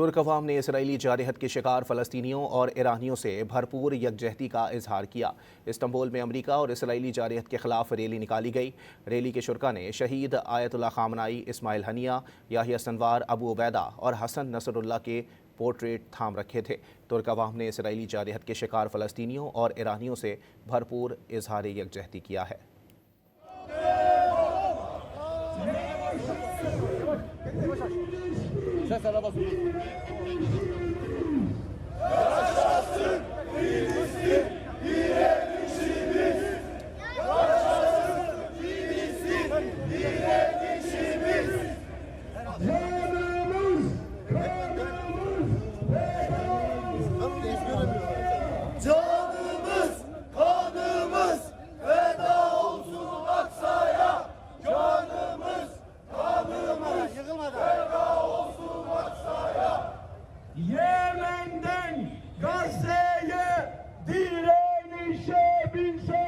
तुर्क अवाम ने इसराइली जारहत के शिकार फ़लस्तीनियों और ईरानियों से भरपूर यकजहती का इजहार किया। इस्तांबुल में अमरीका और इसराइली जारहत के खिलाफ रैली निकाली गई। रैली के शुरका ने शहीद Ayatollah Khamenei, Ismail Haniyeh, Yahya Sinwar, Abu Ubaida और हसन नसरुल्लाह के पोर्ट्रेट थाम रखे थे। तुर्क अवाम ने इसराइली जारहत के शिकार फ़लस्तीनियों और ईरानियों से भरपूर इजहार यकजहती किया है। Canımız, kanımız feda olsun Aksa'ya. Canımız, kanımız feda olsun Aksa'ya. Yemen'den Gazze'ye direnişe binse